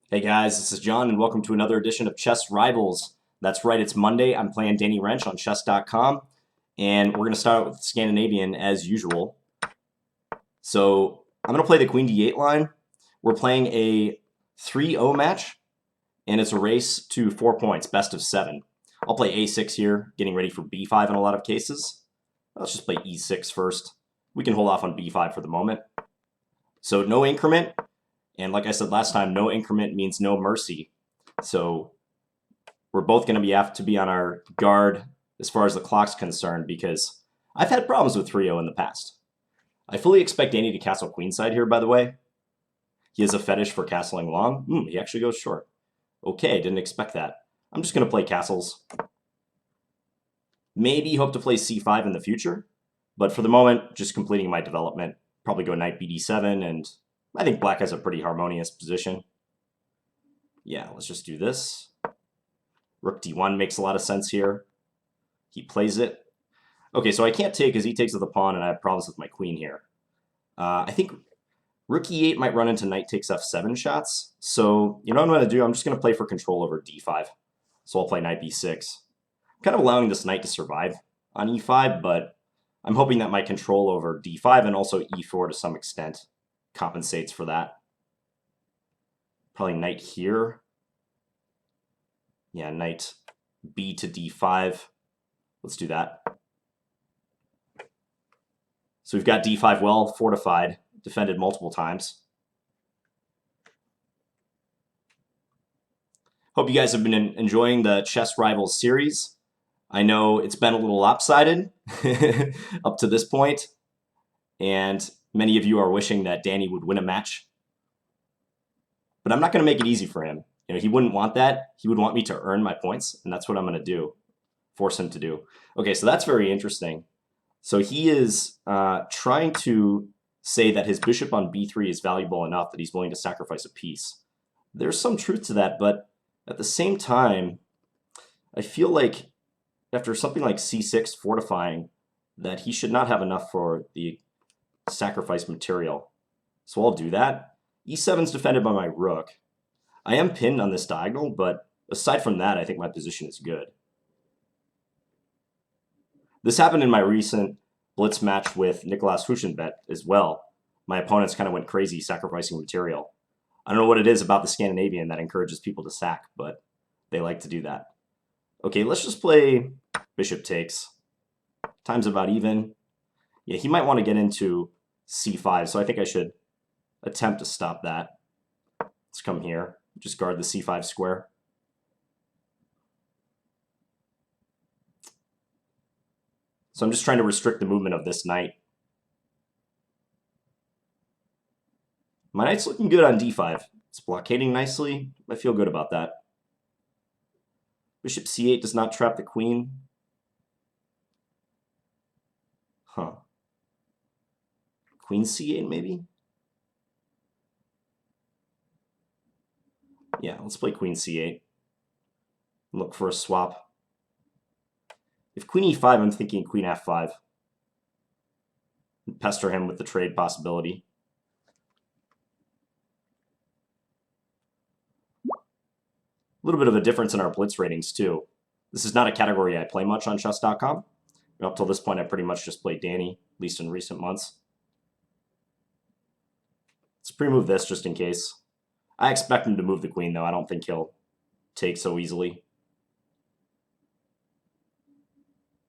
Hey guys, this is John, and welcome to another edition of Chess Rivals. That's right, it's Monday. I'm playing Danny Rensch on chess.com, and we're going to start with Scandinavian as usual. So I'm going to play the Queen D8 line. We're playing a 3-0 match, and it's a race to 4 points, best of 7. I'll play A6 here, getting ready for B5 in a lot of cases. Let's just play E6 first. We can hold off on B5 for the moment. So no increment. And like I said last time, no increment means no mercy. So we're both going to have to be on our guard as far as the clock's concerned because I've had problems with 3-0 in the past. I fully expect Danny to castle queenside here, by the way. He has a fetish for castling long. He actually goes short. Okay, didn't expect that. I'm just going to play castles. Maybe hope to play c5 in the future, but for the moment, just completing my development. Probably go knight bd7, and I think black has a pretty harmonious position. Yeah, let's just do this. Rook d1 makes a lot of sense here. He plays it. Okay, so I can't take because he takes with the pawn, and I have problems with my queen here. I think rook e8 might run into knight takes f7 shots. So you know what I'm going to do? I'm just going to play for control over d5. So I'll play knight b6. I'm kind of allowing this knight to survive on e5, but I'm hoping that my control over d5 and also e4 to some extent compensates for that. Probably knight here. Yeah, knight b to d5. Let's do that. So we've got d5 well fortified, defended multiple times. Hope you guys have been enjoying the Chess Rivals series. I know it's been a little lopsided up to this point, and many of you are wishing that Danny would win a match. But I'm not going to make it easy for him. You know, he wouldn't want that. He would want me to earn my points, and that's what I'm going to do, force him to do. Okay, so that's very interesting. So he is trying to say that his bishop on b3 is valuable enough that he's willing to sacrifice a piece. There's some truth to that, but at the same time, I feel like after something like c6 fortifying, that he should not have enough for the sacrifice material. So I'll do that. e7 is defended by my rook. I am pinned on this diagonal, but aside from that, I think my position is good. This happened in my recent Blitz match with Nicolas Huschenbett as well. My opponents kind of went crazy sacrificing material. I don't know what it is about the Scandinavian that encourages people to sack, but they like to do that. Okay, let's just play bishop takes. Time's about even. Yeah, he might want to get into c5, so I think I should attempt to stop that. Let's come here. Just guard the c5 square. So I'm just trying to restrict the movement of this knight. My knight's looking good on d5. It's blockading nicely. I feel good about that. Bishop c8 does not trap the queen. Huh. Queen c8 maybe? Yeah, let's play queen c8. Look for a swap. If queen e5, I'm thinking queen f5. And pester him with the trade possibility. A little bit of a difference in our blitz ratings too. This is not a category I play much on chess.com. Up till this point, I pretty much just played Danny, at least in recent months. Let's pre-move this just in case. I expect him to move the queen, though. I don't think he'll take so easily.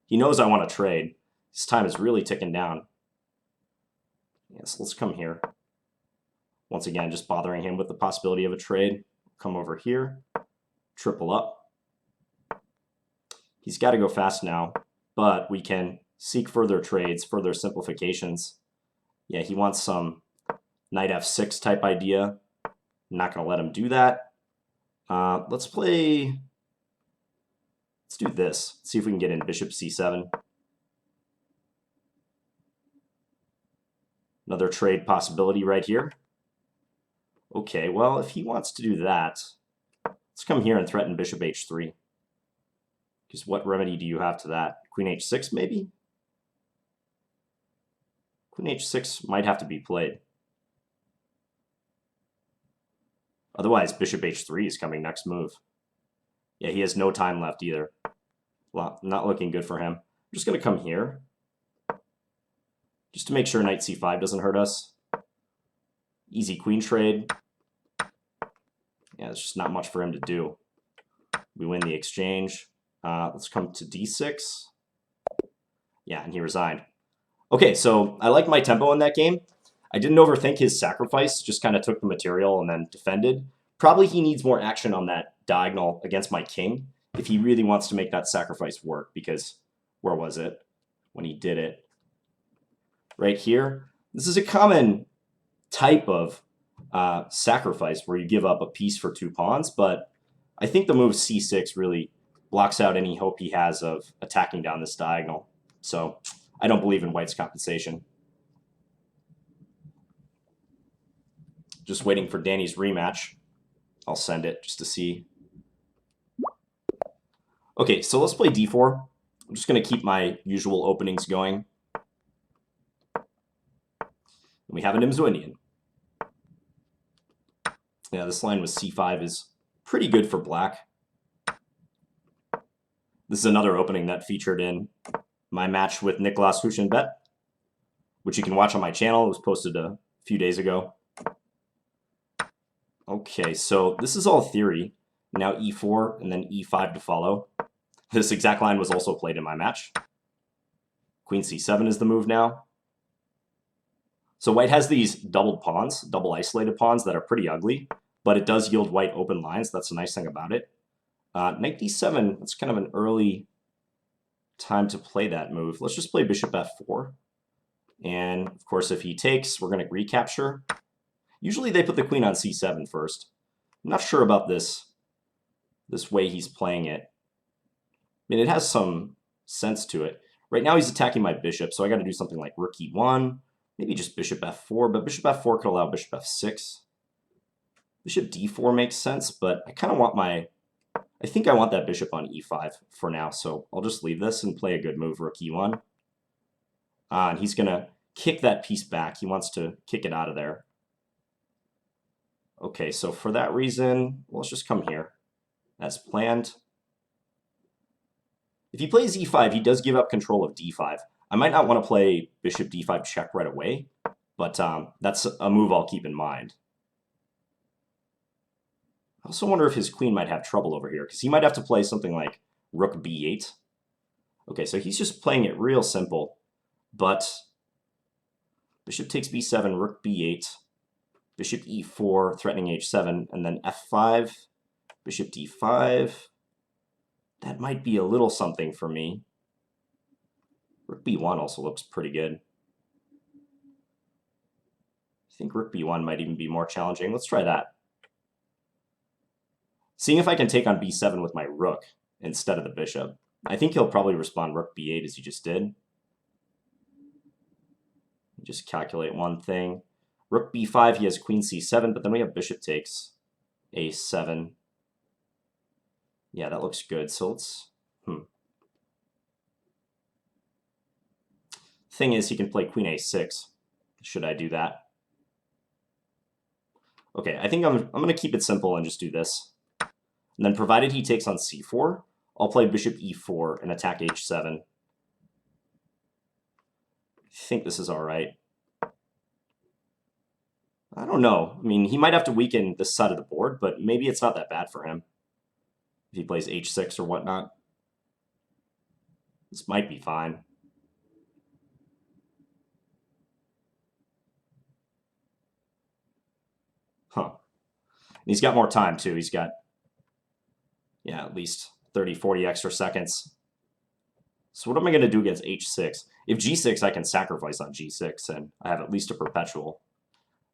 He knows I want to trade. His time is really ticking down. Yes, let's come here. Once again, just bothering him with the possibility of a trade. Come over here. Triple up. He's got to go fast now, but we can seek further trades, further simplifications. Yeah, he wants some knight f6 type idea. I'm not going to let him do that. Let's do this. See if we can get in bishop c7. Another trade possibility right here. Okay, well, if he wants to do that, let's come here and threaten bishop h3. Because what remedy do you have to that? Queen h6, maybe? Queen h6 might have to be played. Otherwise, bishop h3 is coming next move. Yeah, he has no time left either. Well, not looking good for him. I'm just going to come here, just to make sure knight c5 doesn't hurt us. Easy queen trade. Yeah, it's just not much for him to do. We win the exchange. Let's come to d6. Yeah, and he resigned. Okay, so I liked my tempo in that game. I didn't overthink his sacrifice, just kind of took the material and then defended. Probably he needs more action on that diagonal against my king if he really wants to make that sacrifice work, because where was it when he did it? Right here. This is a common type of sacrifice where you give up a piece for 2 pawns, but I think the move c6 really blocks out any hope he has of attacking down this diagonal. So I don't believe in white's compensation. Just waiting for Danny's rematch. I'll send it just to see. Okay, so let's play d4. I'm just going to keep my usual openings going. We have an Nimzo-Indian. Yeah, this line with c5 is pretty good for black. This is another opening that featured in my match with Nicolas Huchenbet, which you can watch on my channel. It was posted a few days ago. Okay, so this is all theory. Now e4 and then e5 to follow. This exact line was also played in my match. Queen c7 is the move now. So white has these doubled pawns, double isolated pawns that are pretty ugly, but it does yield white open lines. That's the nice thing about it. Knight d7, that's kind of an early time to play that move. Let's just play bishop f4. And of course, if he takes, we're going to recapture. Usually they put the queen on c7 first. I'm not sure about this way he's playing it. I mean, it has some sense to it. Right now he's attacking my bishop, so I got to do something like rook e1, maybe just bishop f4, but bishop f4 could allow bishop f6. Bishop d4 makes sense, but I kind of want I think I want that bishop on e5 for now, so I'll just leave this and play a good move, rook e1. And he's going to kick that piece back. He wants to kick it out of there. Okay, so for that reason, let's just come here as planned. If he plays e5, he does give up control of d5. I might not want to play bishop d5 check right away, but that's a move I'll keep in mind. I also wonder if his queen might have trouble over here, because he might have to play something like rook b8. Okay, so he's just playing it real simple, but bishop takes b7, rook b8, bishop e4, threatening h7, and then f5, bishop d5. That might be a little something for me. Rook b1 also looks pretty good. I think rook b1 might even be more challenging. Let's try that. Seeing if I can take on b7 with my rook instead of the bishop. I think he'll probably respond rook b8 as he just did. Just calculate one thing. Rook b5, he has queen c7, but then we have bishop takes a7. Yeah, that looks good. So let's... Thing is, he can play queen a6. Should I do that? Okay, I think I'm going to keep it simple and just do this. And then provided he takes on c4, I'll play bishop e4 and attack h7. I think this is all right. I don't know. I mean, he might have to weaken this side of the board, but maybe it's not that bad for him. If he plays h6 or whatnot. This might be fine. Huh. And he's got more time, too. He's got, yeah, at least 30, 40 extra seconds. So what am I going to do against h6? If g6, I can sacrifice on g6, and I have at least a perpetual.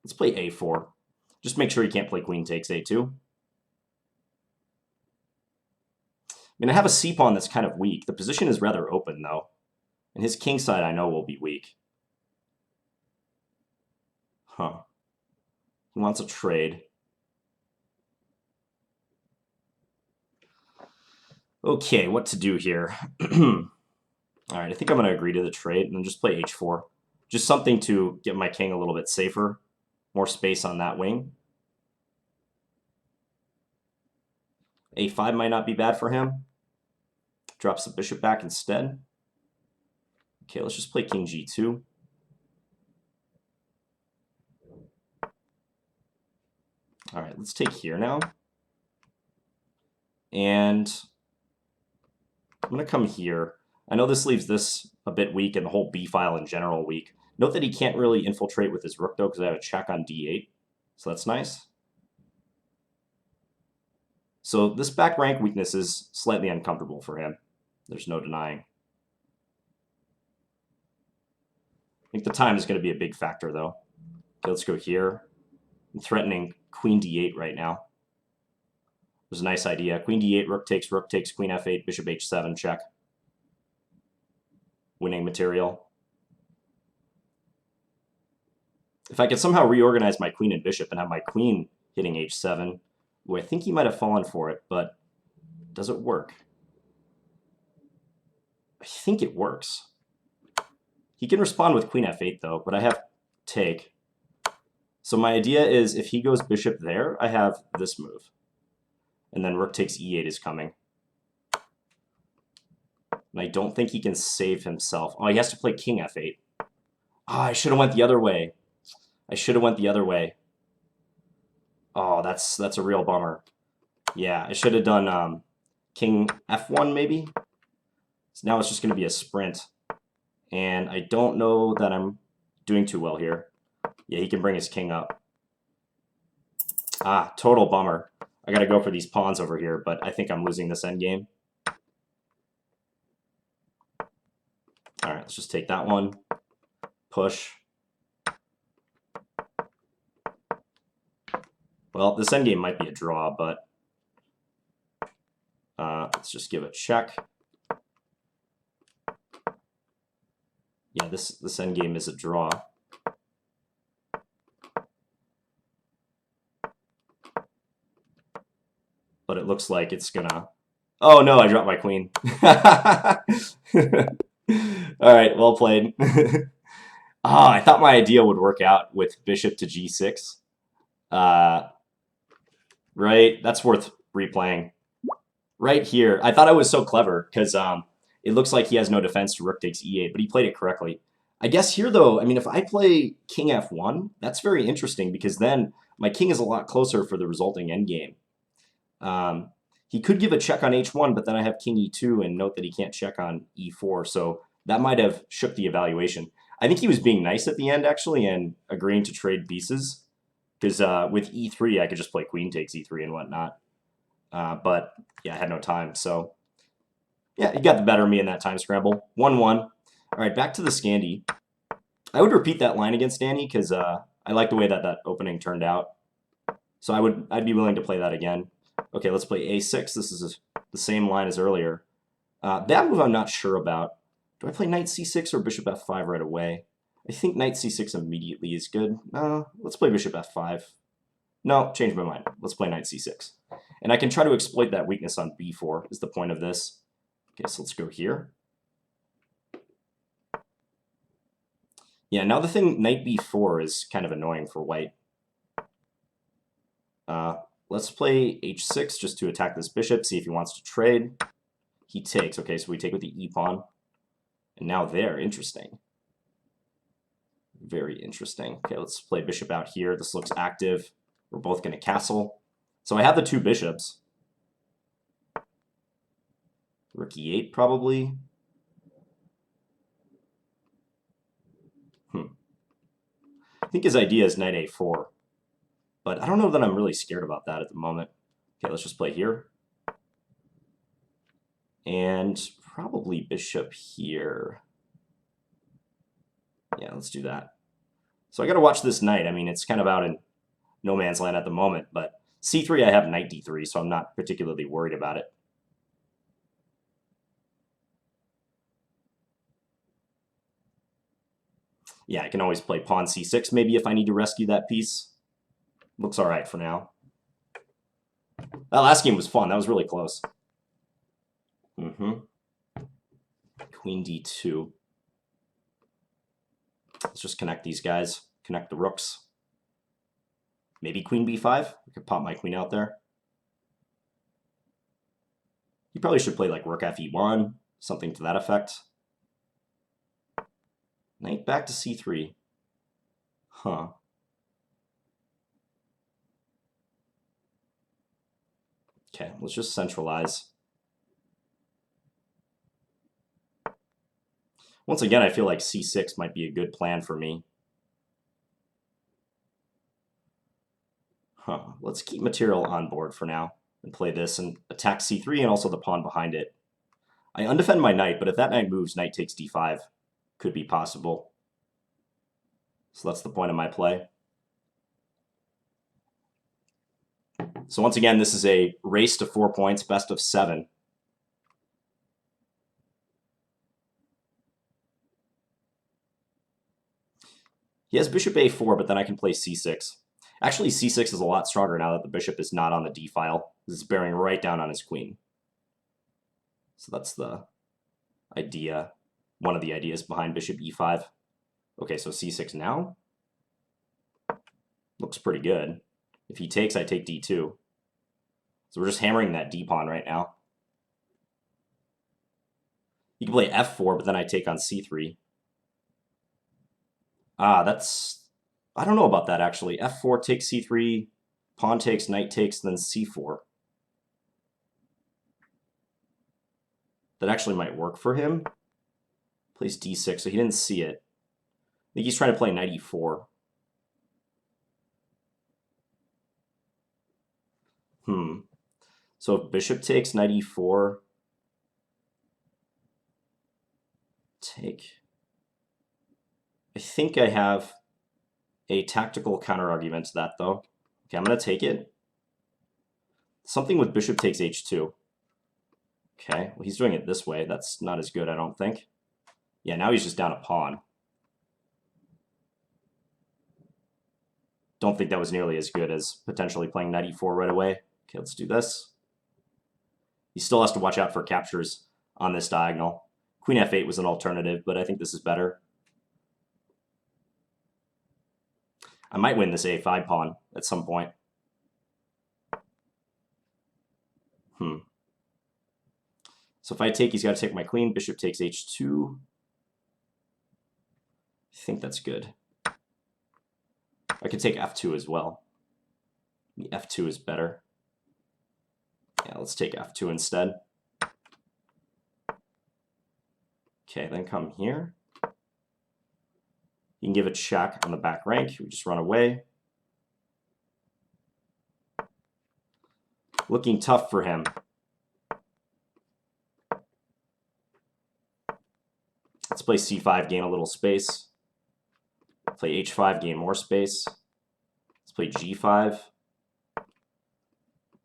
Let's play a4. Just make sure he can't play queen takes a2. I mean, I have a c-pawn that's kind of weak. The position is rather open, though. And his king side, I know, will be weak. Huh. He wants a trade. Okay, what to do here? All right, I think I'm going to agree to the trade and then just play h4. Just something to get my king a little bit safer. More space on that wing. A5 might not be bad for him. Drops the bishop back instead. Okay, let's just play king g2. All right, let's take here now. And I'm going to come here. I know this leaves this a bit weak and the whole b file in general weak. Note that he can't really infiltrate with his rook, though, because I have a check on d8. So that's nice. So this back rank weakness is slightly uncomfortable for him. There's no denying. I think the time is going to be a big factor, though. Okay, let's go here. I'm threatening queen d8 right now. It was a nice idea. Queen d8, rook takes, queen f8, bishop h7, check. Winning material. If I could somehow reorganize my queen and bishop and have my queen hitting h7, well, I think he might have fallen for it, but does it work? I think it works. He can respond with queen f8, though, but I have take. So my idea is if he goes bishop there, I have this move. And then rook takes e8 is coming. And I don't think he can save himself. Oh, he has to play king f8. Oh, I should have went the other way. I should have went the other way. Oh, that's a real bummer. Yeah, I should have done king f1 maybe. So now it's just going to be a sprint. And I don't know that I'm doing too well here. Yeah, he can bring his king up. Ah, total bummer. I got to go for these pawns over here, but I think I'm losing this endgame. All right, let's just take that one. Push. Well, this endgame might be a draw, but let's just give a check. Yeah, this endgame is a draw. But it looks like it's gonna... Oh no, I dropped my queen. Alright, well played. I thought my idea would work out with bishop to g6. Right, that's worth replaying. Right here, I thought I was so clever, because it looks like he has no defense to rook takes e8, but he played it correctly. I guess here, though, I mean, if I play king f1, that's very interesting, because then my king is a lot closer for the resulting endgame. He could give a check on h1, but then I have king e2, and note that he can't check on e4, so that might have shook the evaluation. I think he was being nice at the end, actually, and agreeing to trade pieces, because with e3, I could just play queen takes e3 and whatnot. But, yeah, I had no time, so... Yeah, he got the better of me in that time scramble. 1-1. All right, back to the Scandi. I would repeat that line against Danny, because I like the way that opening turned out. So I'd be willing to play that again. Okay, let's play a6. This is the same line as earlier. That move I'm not sure about. Do I play knight c6 or bishop f5 right away? I think knight c6 immediately is good. Let's play bishop f5. No, change my mind. Let's play knight c6. And I can try to exploit that weakness on b4 is the point of this. Okay, so let's go here. Yeah, now the thing, knight b4 is kind of annoying for white. Let's play h6 just to attack this bishop, see if he wants to trade. He takes. Okay, so we take with the e-pawn. And now there, interesting. Very interesting. Okay, let's play bishop out here. This looks active. We're both going to castle. So I have the two bishops. Rook e8 probably. I think his idea is knight a4. But I don't know that I'm really scared about that at the moment. Okay, let's just play here. And probably bishop here. Yeah, let's do that. So I got to watch this knight. I mean, it's kind of out in no man's land at the moment. But c3, I have knight d3, so I'm not particularly worried about it. Yeah, I can always play pawn c6 maybe if I need to rescue that piece. Looks all right for now. That last game was fun. That was really close. Queen d2. Let's just connect these guys. Connect the rooks. Maybe queen b5. I could pop my queen out there. He probably should play like rook fe1, something to that effect. Knight back to c3. Huh. Okay, let's just centralize. Once again, I feel like c6 might be a good plan for me. Huh. Let's keep material on board for now and play this and attack c3 and also the pawn behind it. I undefend my knight, but if that knight moves, knight takes d5. Could be possible. So that's the point of my play. So once again, this is a race to 4 points, best of 7. He has bishop a4, but then I can play c6. Actually, c6 is a lot stronger now that the bishop is not on the d file. This is bearing right down on his queen. So that's the idea, one of the ideas behind bishop e5. Okay, so c6 now. Looks pretty good. If he takes, I take d2. So we're just hammering that d pawn right now. You can play f4, but then I take on c3. Ah, that's... I don't know about that, actually. f4 takes c3, pawn takes, knight takes, then c4. That actually might work for him. Plays d6, so he didn't see it. I think he's trying to play knight e4. So if bishop takes, knight e4, take. I think I have a tactical counter-argument to that, though. Okay, I'm going to take it. Something with bishop takes h2. Okay, well, he's doing it this way. That's not as good, I don't think. Yeah, now he's just down a pawn. Don't think that was nearly as good as potentially playing knight e4 right away. Okay, let's do this. He still has to watch out for captures on this diagonal. Queen f8 was an alternative, but I think this is better. I might win this a5 pawn at some point. So if I take, he's got to take my queen. Bishop takes h2. I think that's good. I could take f2 as well. The f2 is better. Yeah, let's take f2 instead. Okay, then come here. You can give a check on the back rank. We just run away. Looking tough for him. Let's play c5, gain a little space. Play h5, gain more space. Let's play g5.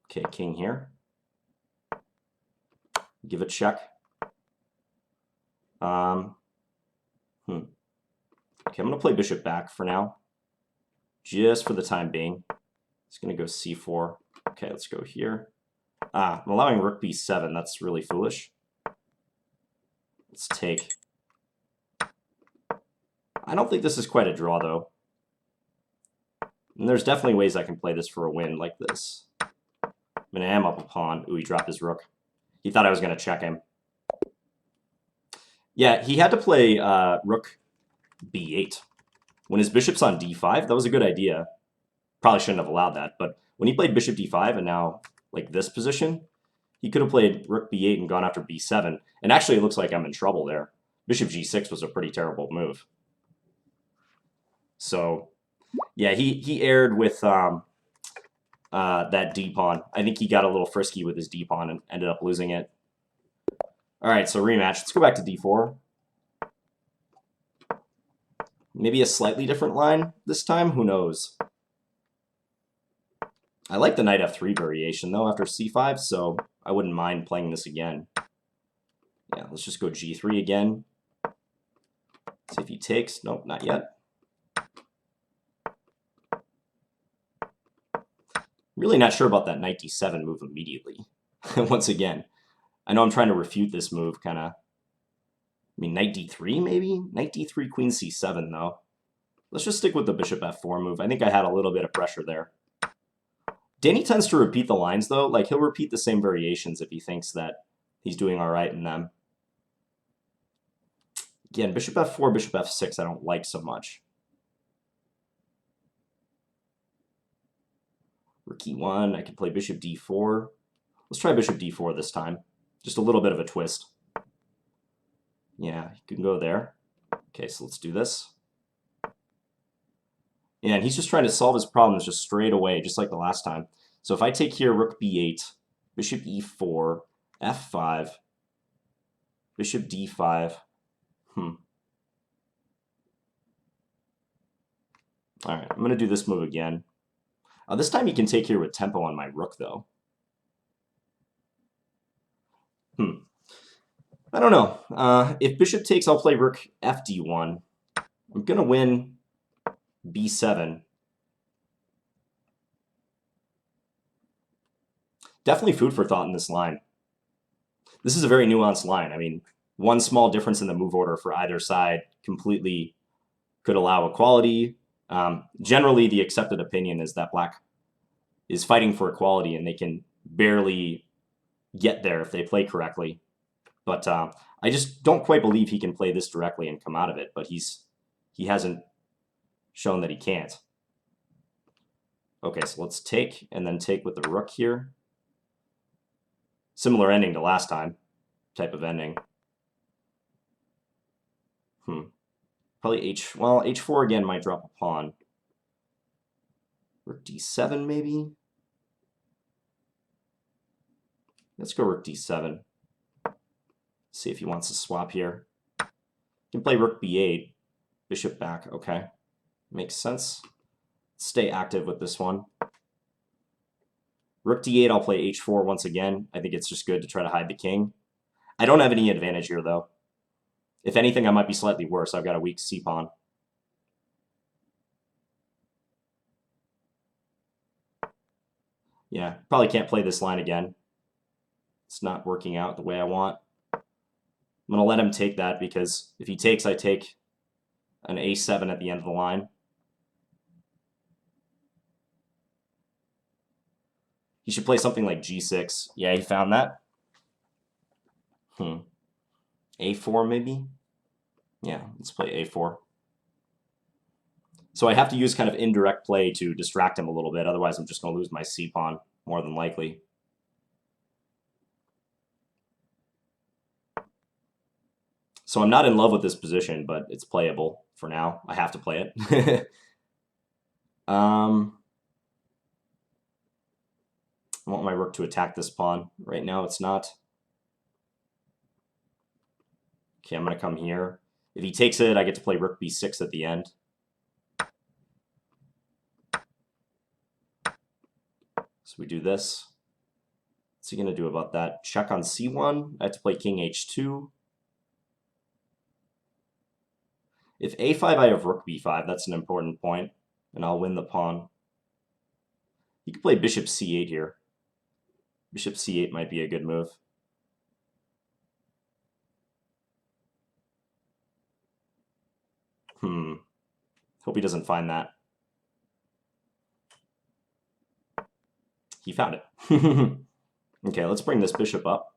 Okay, king here. Give a check. Okay, I'm going to play bishop back for now, just for the time being. It's going to go c4. Okay, let's go here. I'm allowing rook b7. That's really foolish. Let's take. I don't think this is quite a draw, though. And there's definitely ways I can play this for a win, like this. I mean, I am up a pawn. Ooh, he dropped his rook. He thought I was going to check him. Yeah, he had to play rook b8. When his bishop's on d5, that was a good idea. Probably shouldn't have allowed that, but when he played bishop d5 and now, like this position, he could have played rook b8 and gone after b7. And actually, it looks like I'm in trouble there. Bishop g6 was a pretty terrible move. So, yeah, he erred with that d-pawn. I think he got a little frisky with his d-pawn and ended up losing it. All right, so rematch. Let's go back to d4. Maybe a slightly different line this time. Who knows? I like the knight f3 variation, though, after c5, so I wouldn't mind playing this again. Yeah, let's just go g3 again. See if he takes. Nope, not yet. Really not sure about that knight d7 move immediately. Once again, I know I'm trying to refute this move, kind of. I mean, knight d3, maybe? Knight d3, queen c7, though. Let's just stick with the bishop f4 move. I think I had a little bit of pressure there. Danny tends to repeat the lines, though. Like, he'll repeat the same variations if he thinks that He's doing all right in them. Again, bishop f4, bishop f6 I don't like so much. Rook e1, I could play bishop d4. Let's try bishop d4 this time. Just a little bit of a twist. Yeah, you can go there. Okay, so let's do this. Yeah, and he's just trying to solve his problems just straight away, just like the last time. So if I take here rook b8, bishop e4, f5, bishop d5, All right, I'm going to do this move again. This time he can take here with tempo on my rook, though. I don't know. If bishop takes, I'll play rook fd1. I'm going to win b7. Definitely food for thought in this line. This is a very nuanced line. I mean, one small difference in the move order for either side completely could allow equality. Generally, the accepted opinion is that black is fighting for equality, and they can barely get there if they play correctly. But I just don't quite believe he can play this directly and come out of it. But he hasn't shown that he can't. Okay, so let's take, and then take with the rook here. Similar ending to last time, type of ending. Probably h4 again might drop a pawn. Rook d7 maybe? Let's go rook d7. See if he wants to swap here. You can play rook b8, bishop back, okay. Makes sense. Stay active with this one. Rook d8, I'll play h4 once again. I think it's just good to try to hide the king. I don't have any advantage here, though. If anything, I might be slightly worse. I've got a weak c-pawn. Yeah, probably can't play this line again. It's not working out the way I want. I'm going to let him take that, because if he takes, I take an a7 at the end of the line. He should play something like g6. Yeah, he found that. A4 maybe? Yeah, let's play a4. So I have to use kind of indirect play to distract him a little bit. Otherwise, I'm just going to lose my c-pawn, more than likely. So I'm not in love with this position, but it's playable for now. I have to play it. I want my rook to attack this pawn. Right now, it's not. Okay, I'm going to come here. If he takes it, I get to play rook b6 at the end. So we do this. What's he going to do about that? Check on c1. I have to play king h2. If a5, I have rook b5. That's an important point, and I'll win the pawn. You could play bishop c8 here. Bishop c8 might be a good move. Hope he doesn't find that. He found it. Okay, let's bring this bishop up.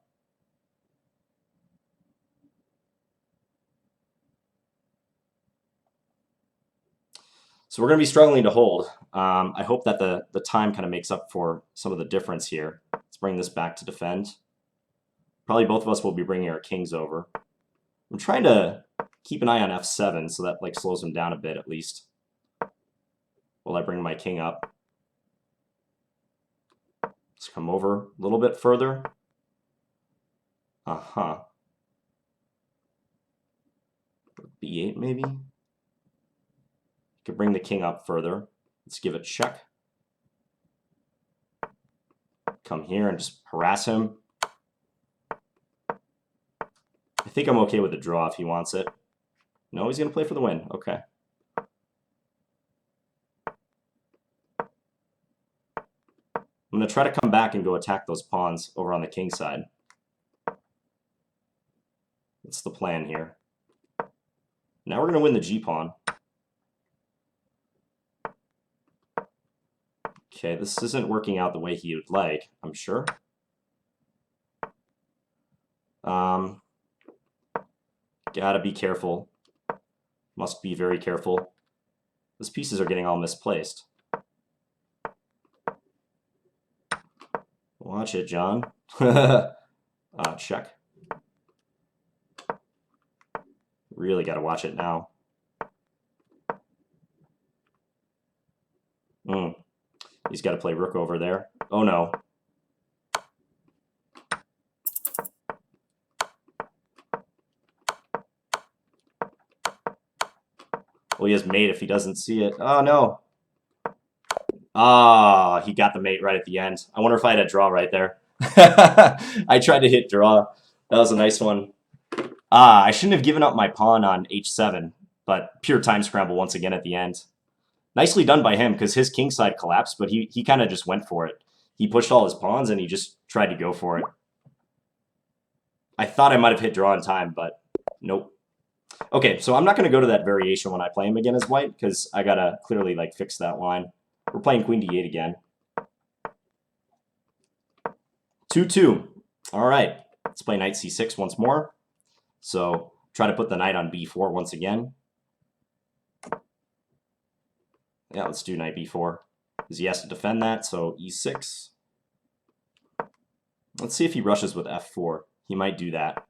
So we're going to be struggling to hold. I hope that the time kind of makes up for some of the difference here. Let's bring this back to defend. Probably both of us will be bringing our kings over. I'm trying to keep an eye on f7, so that like slows him down a bit at least, while I bring my king up. Let's come over a little bit further. B8 maybe? Could bring the king up further. Let's give it check. Come here and just harass him. I think I'm okay with a draw if he wants it. No, he's going to play for the win. Okay. I'm going to try to come back and go attack those pawns over on the king side. That's the plan here. Now we're going to win the g-pawn. Okay, this isn't working out the way he would like, I'm sure. Gotta be careful. Must be very careful. Those pieces are getting all misplaced. Watch it, John. Check. Really got to watch it now. He's got to play rook over there. Oh, no. Well, he has mate if he doesn't see it. Oh, no. Ah, he got the mate right at the end. I wonder if I had a draw right there. I tried to hit draw. That was a nice one. I shouldn't have given up my pawn on h7, but pure time scramble once again at the end. Nicely done by him, because his king side collapsed, but he kind of just went for it. He pushed all his pawns, and he just tried to go for it. I thought I might have hit draw in time, but nope. Okay, so I'm not going to go to that variation when I play him again as white, because I got to clearly like fix that line. We're playing queen d8 again. 2-2. All right, let's play knight c6 once more. So try to put the knight on b4 once again. Yeah, let's do knight b4, because he has to defend that, so e6. Let's see if he rushes with f4. He might do that.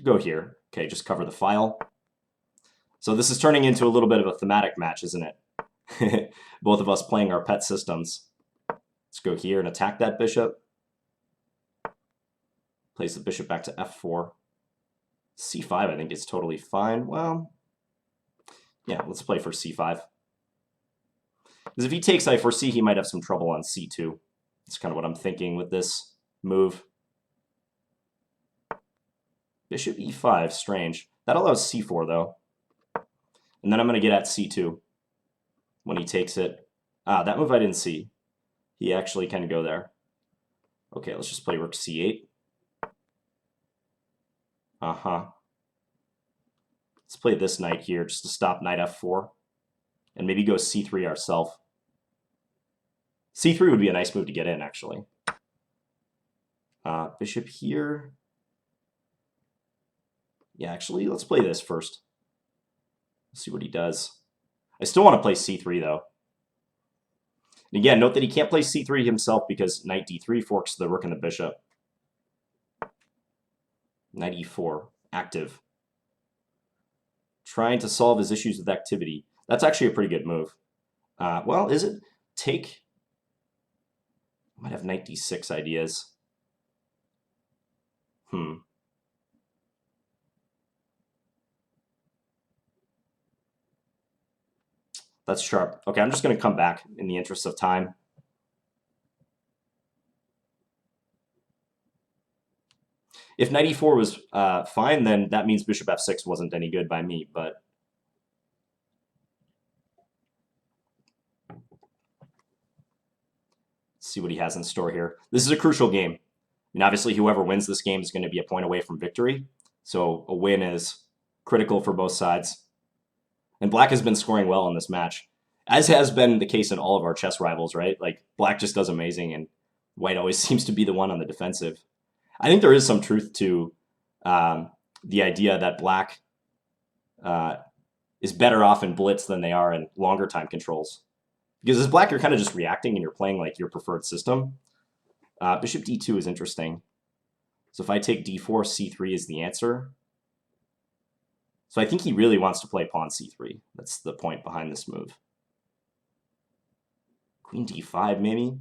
Go here. Okay, just cover the file. So this is turning into a little bit of a thematic match, isn't it? Both of us playing our pet systems. Let's go here and attack that bishop. Place the bishop back to f4. c5, I think, is totally fine. Well, yeah, let's play for c5. Because if he takes, I foresee he might have some trouble on c2. That's kind of what I'm thinking with this move. Bishop e5, strange. That allows c4, though. And then I'm going to get at c2 when he takes it. That move I didn't see. He actually can go there. Okay, let's just play rook c8. Let's play this knight here just to stop knight f4. And maybe go c3 ourselves. c3 would be a nice move to get in, actually. Bishop here. Yeah, actually, let's play this first. Let's see what he does. I still want to play c3, though. And again, note that he can't play c3 himself because knight d3 forks the rook and the bishop. Knight e4, active. Trying to solve his issues with activity. That's actually a pretty good move. Well, is it? Take. Might have knight d6 ideas. That's sharp. Okay, I'm just going to come back in the interest of time. If knight e4 was fine, then that means bishop f6 wasn't any good by me, but... Let's see what he has in store here. This is a crucial game. I mean, obviously, whoever wins this game is going to be a point away from victory, so a win is critical for both sides. And Black has been scoring well in this match, as has been the case in all of our chess rivals, right? Like, Black just does amazing, and White always seems to be the one on the defensive. I think there is some truth to the idea that Black is better off in Blitz than they are in longer time controls. Because as Black, you're kind of just reacting, and you're playing like your preferred system. Bishop d2 is interesting. So if I take d4, c3 is the answer. So I think he really wants to play pawn c3. That's the point behind this move. Queen d5, maybe?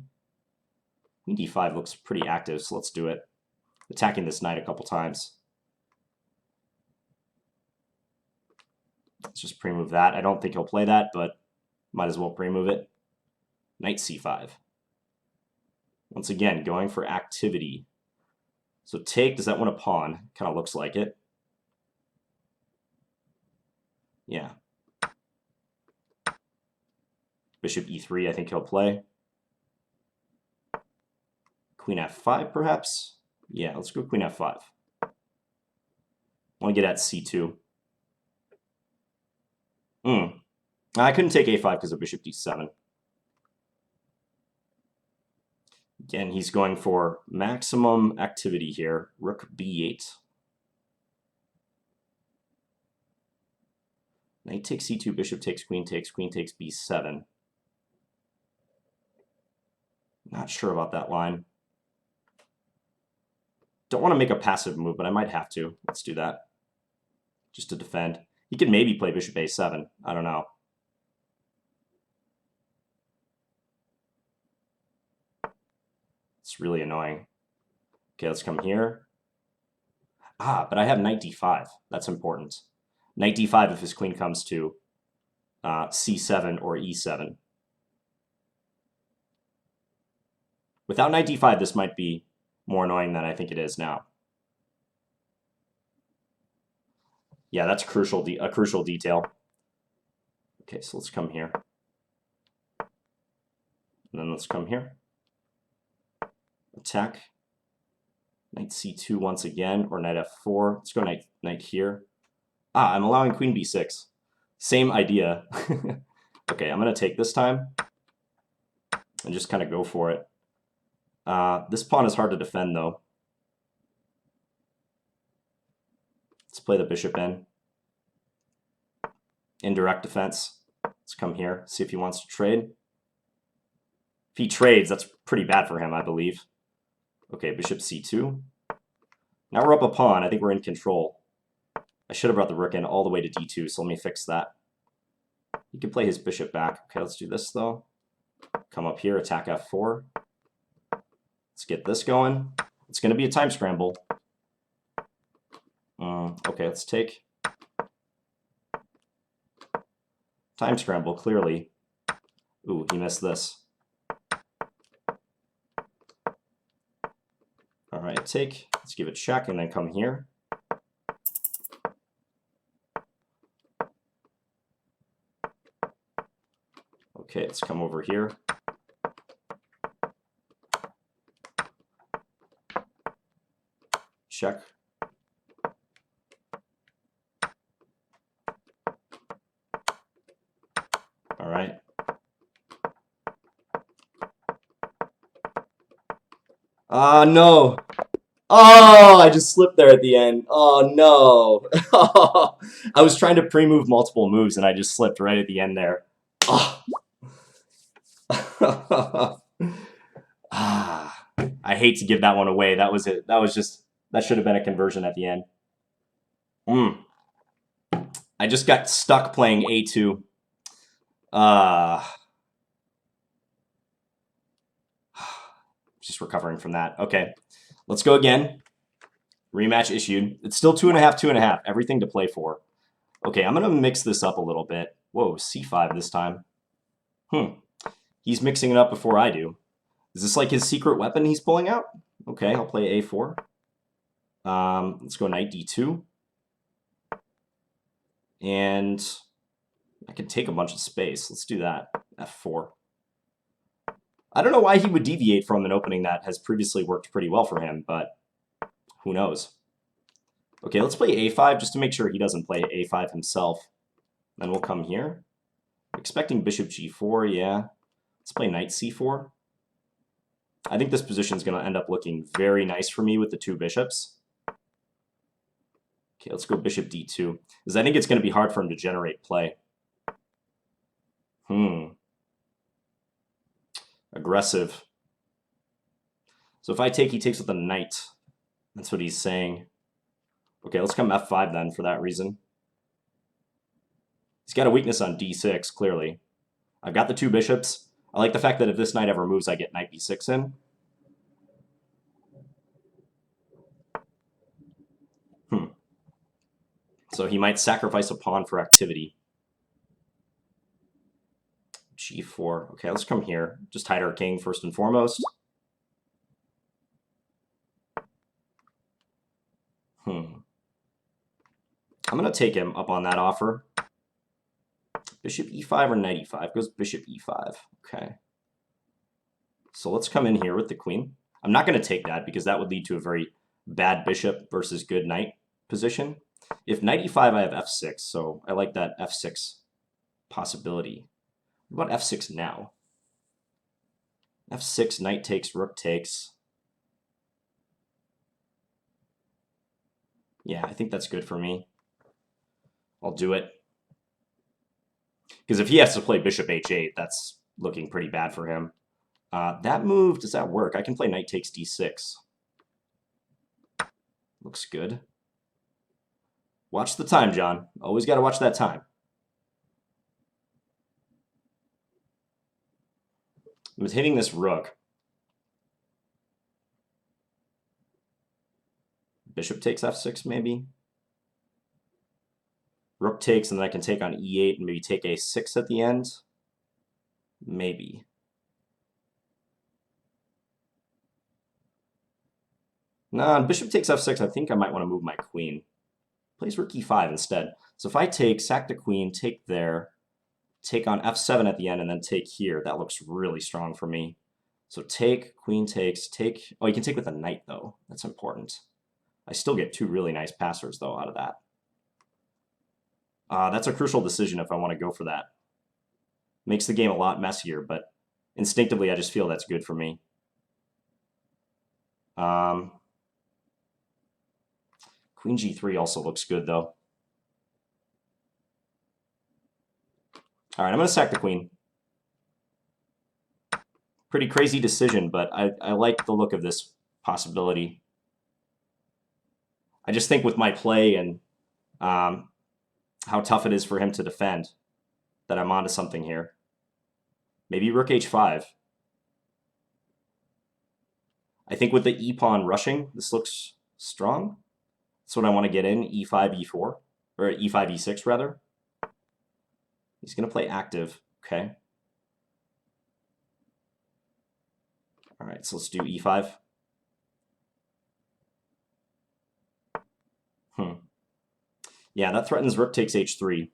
Queen d5 looks pretty active, so let's do it. Attacking this knight a couple times. Let's just pre-move that. I don't think he'll play that, but might as well pre-move it. Knight c5. Once again, going for activity. So take, does that want a pawn? Kind of looks like it. Yeah. Bishop e3, I think he'll play. Queen f5, perhaps? Yeah, let's go queen f5. I want to get at c2. I couldn't take a5 because of bishop d7. Again, he's going for maximum activity here. Rook b8. Knight takes c2, bishop takes, queen takes b7. Not sure about that line. Don't want to make a passive move, but I might have to. Let's do that. Just to defend. He could maybe play bishop a7. I don't know. It's really annoying. Okay, let's come here. Ah, but I have knight d5. That's important. Knight d5 if his queen comes to c7 or e7. Without knight d5, this might be more annoying than I think it is now. Yeah, that's a crucial detail. Okay, so let's come here. And then let's come here. Attack. Knight c2 once again, or knight f4. Let's go knight here. Ah, I'm allowing queen b6. Same idea. Okay, I'm going to take this time and just kind of go for it. This pawn is hard to defend, though. Let's play the bishop in. Indirect defense. Let's come here, see if he wants to trade. If he trades, that's pretty bad for him, I believe. Okay, bishop c2. Now we're up a pawn. I think we're in control. I should have brought the rook in all the way to d2, so let me fix that. He can play his bishop back. Okay, let's do this, though. Come up here, attack f4. Let's get this going. It's going to be a time scramble. Okay, let's take. Time scramble, clearly. Ooh, he missed this. All right, take. Let's give it a check and then come here. Okay, let's come over here. Check. All right. No. Oh, I just slipped there at the end. Oh, no. I was trying to pre-move multiple moves, and I just slipped right at the end there. Oh. I hate to give that one away. That was it. That should have been a conversion at the end. I just got stuck playing A2. Just recovering from that. Okay, let's go again. Rematch issued. It's still 2.5, 2.5. Everything to play for. Okay, I'm going to mix this up a little bit. Whoa, C5 this time. He's mixing it up before I do. Is this like his secret weapon he's pulling out? Okay, I'll play A4. Let's go knight D2. And I can take a bunch of space. Let's do that. F4. I don't know why he would deviate from an opening that has previously worked pretty well for him, but who knows? Okay, let's play A5 just to make sure he doesn't play A5 himself. Then we'll come here. Expecting bishop G4, yeah. Let's play knight C4. I think this position is going to end up looking very nice for me with the two bishops. Okay, let's go bishop D2, because I think it's going to be hard for him to generate play. Aggressive. So if I take, he takes with a knight. That's what he's saying. Okay, let's come F5 then for that reason. He's got a weakness on D6, clearly. I've got the two bishops. I like the fact that if this knight ever moves, I get knight B6 in. So he might sacrifice a pawn for activity. G4. Okay, let's come here. Just hide our king first and foremost. I'm going to take him up on that offer. Bishop E5 or knight E5? Goes bishop E5. Okay. So let's come in here with the queen. I'm not going to take that because that would lead to a very bad bishop versus good knight position. If knight E5, I have F6, so I like that F6 possibility. What about F6 now? f6, knight takes, rook takes. Yeah, I think that's good for me. I'll do it. Because if he has to play bishop h8, that's looking pretty bad for him. That move, does that work? I can play knight takes d6. Looks good. Watch the time, John. Always got to watch that time. I'm hitting this rook. Bishop takes f6, maybe. Rook takes, and then I can take on e8 and maybe take a6 at the end. Maybe. No, on bishop takes f6, I think I might want to move my queen. Plays rook e5 instead. So if I take, sack the queen, take there, take on f7 at the end, and then take here, that looks really strong for me. So take, queen takes, take... Oh, you can take with a knight, though. That's important. I still get two really nice passers, though, out of that. That's a crucial decision if I want to go for that. Makes the game a lot messier, but instinctively I just feel that's good for me. Queen g3 also looks good, though. All right, I'm going to sack the queen. Pretty crazy decision, but I like the look of this possibility. I just think with my play and how tough it is for him to defend that I'm onto something here. Maybe rook h5. I think with the e-pawn rushing, this looks strong. That's what I want to get in, e5, e4, or e5, e6 rather. He's going to play active, okay. All right, so let's do e5. Yeah, that threatens rook takes h3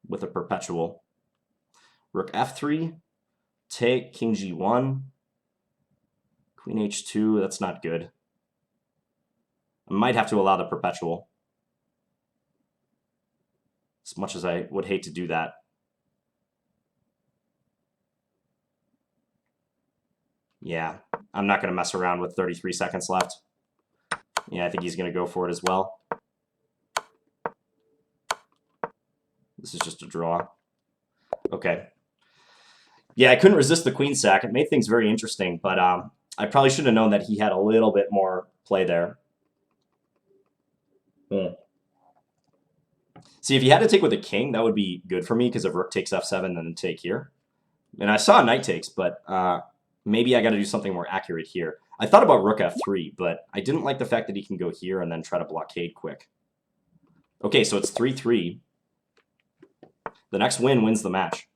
with a perpetual. Rook f3, take, king g1, queen h2, that's not good. I might have to allow the perpetual. As much as I would hate to do that. Yeah, I'm not going to mess around with 33 seconds left. Yeah, I think he's going to go for it as well. This is just a draw. Okay. Yeah, I couldn't resist the queen sack. It made things very interesting, but I probably should have known that he had a little bit more play there. See, if he had to take with a king, that would be good for me because if rook takes f7, then take here. And I saw knight takes, but maybe I got to do something more accurate here. I thought about rook f3, but I didn't like the fact that he can go here and then try to blockade quick. Okay, so it's 3-3. The next win wins the match.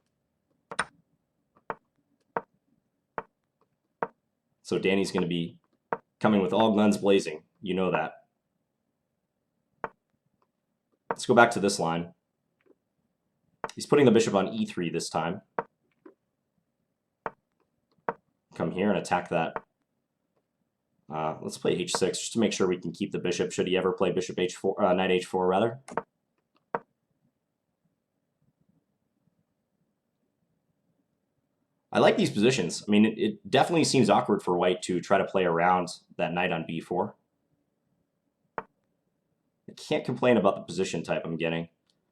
So Danny's going to be coming with all guns blazing. You know that. Let's go back to this line. He's putting the bishop on e3 this time. Come here and attack that. Let's play h6 just to make sure we can keep the bishop. Should he ever play bishop h4, knight h4 rather? I like these positions. I mean, it definitely seems awkward for white to try to play around that knight on b4. I can't complain about the position type I'm getting.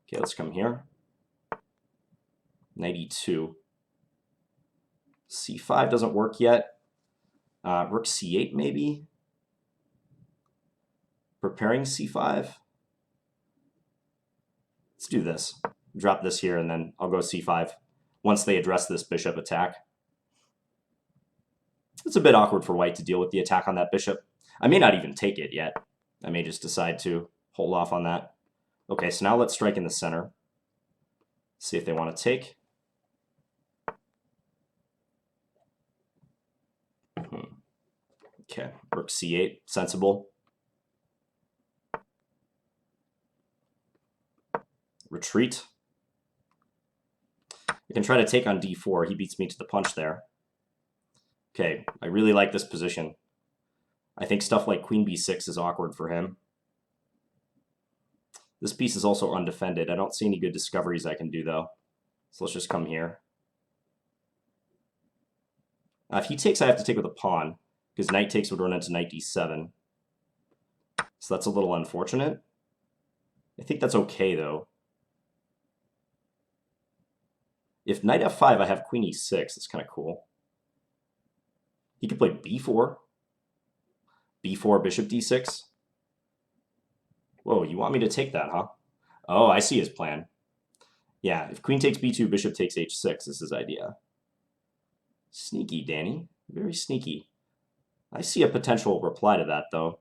Okay, let's come here. Knight e2. c5 doesn't work yet. Rook c8 maybe. Preparing c5. Let's do this. Drop this here and then I'll go c5 once they address this bishop attack. It's a bit awkward for white to deal with the attack on that bishop. I may not even take it yet. I may just decide to hold off on that. Okay, so now let's strike in the center. See if they want to take. Okay, rook c8, sensible. Retreat. I can try to take on d4. He beats me to the punch there. Okay, I really like this position. I think stuff like queen b6 is awkward for him. This piece is also undefended. I don't see any good discoveries I can do, though. So let's just come here. If he takes, I have to take with a pawn, because knight takes would run into knight d7. So that's a little unfortunate. I think that's okay, though. If knight f5, I have queen e6. That's kind of cool. He could play b4. b4, bishop d6. Whoa, you want me to take that, huh? Oh, I see his plan. Yeah, if queen takes b2, bishop takes h6 is his idea. Sneaky, Danny. Very sneaky. I see a potential reply to that, though.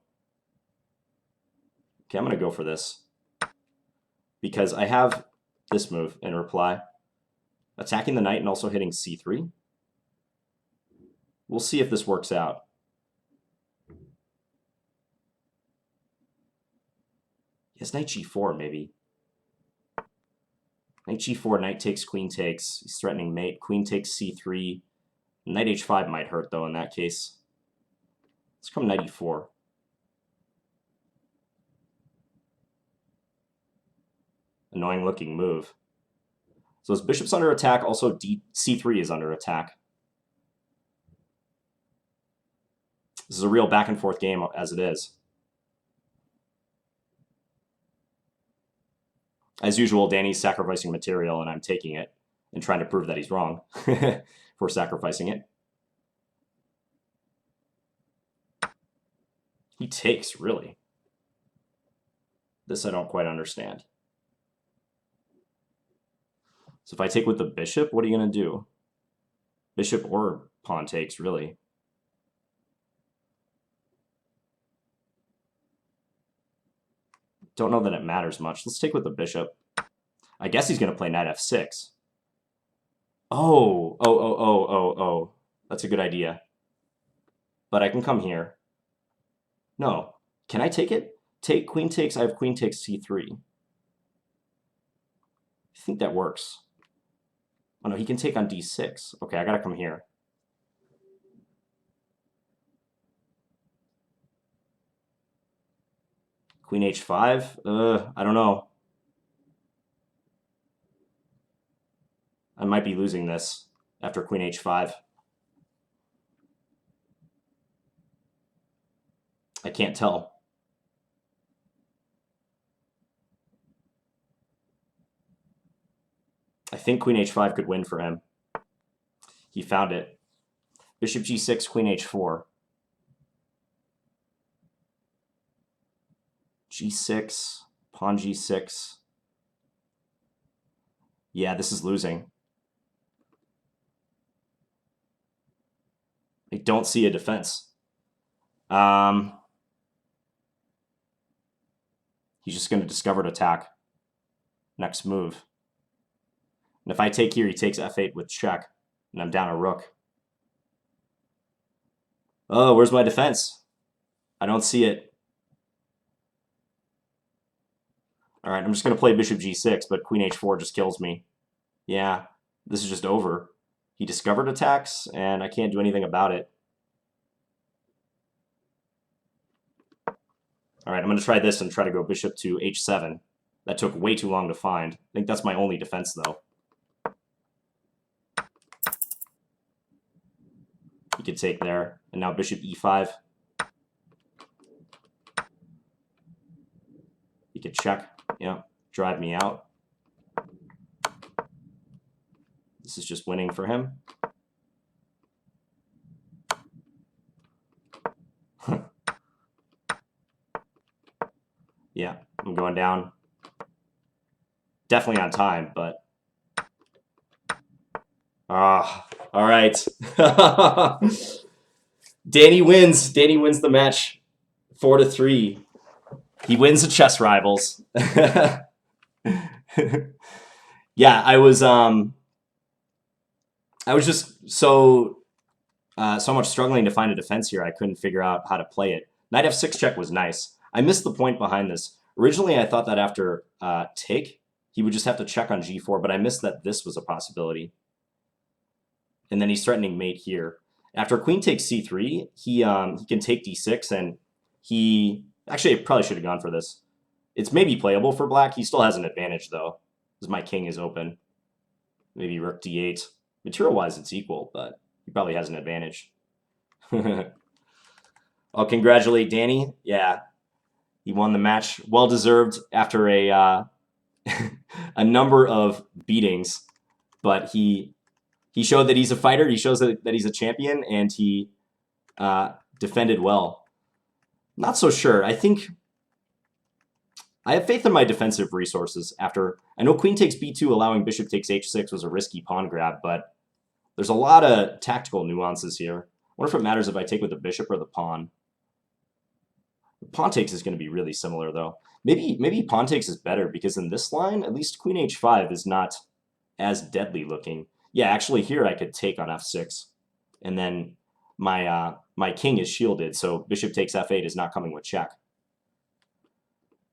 Okay, I'm going to go for this. Because I have this move in reply. Attacking the knight and also hitting c3. We'll see if this works out. Yes, knight g4, maybe. Knight g4, knight takes, queen takes. He's threatening mate. Queen takes c3. Knight h5 might hurt, though, in that case. Let's come knight e4. Annoying looking move. So his bishop's under attack. Also, c3 is under attack. This is a real back and forth game as it is. As usual, Danny's sacrificing material, and I'm taking it and trying to prove that he's wrong for sacrificing it. He takes, really. This I don't quite understand. So if I take with the bishop, what are you going to do? Bishop or pawn takes, really. Don't know that it matters much. Let's take with the bishop. I guess he's going to play knight f6. Oh. That's a good idea. But I can come here. No. Can I take it? Take queen takes. I have queen takes c3. I think that works. Oh no, he can take on d6. Okay, I gotta come here. Queen h5? I don't know. I might be losing this after queen h5. I can't tell. I think queen h5 could win for him. He found it. Bishop g6, queen h4. g6, pawn g6. Yeah, this is losing. I don't see a defense. He's just going to discovered attack. Next move. And if I take here, he takes f8 with check, and I'm down a rook. Oh, where's my defense? I don't see it. All right, I'm just going to play bishop g6, but queen h4 just kills me. Yeah, this is just over. He discovered attacks, and I can't do anything about it. All right, I'm going to try this and try to go bishop to h7. That took way too long to find. I think that's my only defense, though. He could take there. And now bishop e5. He could check. Yeah, drive me out. This is just winning for him. Yeah, I'm going down. Definitely on time, but... all right. Danny wins. Danny wins the match 4-3. He wins the chess rivals. Yeah, I was just so much struggling to find a defense here. I couldn't figure out how to play it. Knight f6 check was nice. I missed the point behind this. Originally, I thought that after take, he would just have to check on g4, but I missed that this was a possibility. And then he's threatening mate here. After queen takes c3, he can take d6, and he... Actually, I probably should have gone for this. It's maybe playable for black. He still has an advantage, though, because my king is open. Maybe rook d8. Material-wise, it's equal, but He probably has an advantage. I'll congratulate Danny. Yeah, he won the match. Well deserved after a a number of beatings, but he showed that he's a fighter. He shows that he's a champion, and he defended well. Not so sure. I think I have faith in my defensive resources. After I know queen takes b2, allowing bishop takes h6 was a risky pawn grab, but there's a lot of tactical nuances here. I wonder if it matters if I take with the bishop or the pawn. The pawn takes is going to be really similar, though. Maybe pawn takes is better, because in this line, at least queen h5 is not as deadly looking. Yeah, actually here I could take on f6, and then my my king is shielded, so bishop takes f8 is not coming with check.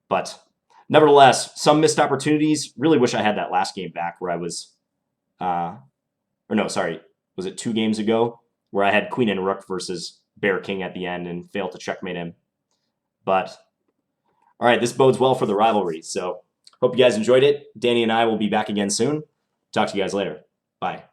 But nevertheless, some missed opportunities. Really wish I had that last game back where I was, or no, sorry, was it 2 games ago where I had queen and rook versus bear king at the end and failed to checkmate him. But all right, this bodes well for the rivalry. So hope you guys enjoyed it. Danny and I will be back again soon. Talk to you guys later. Bye.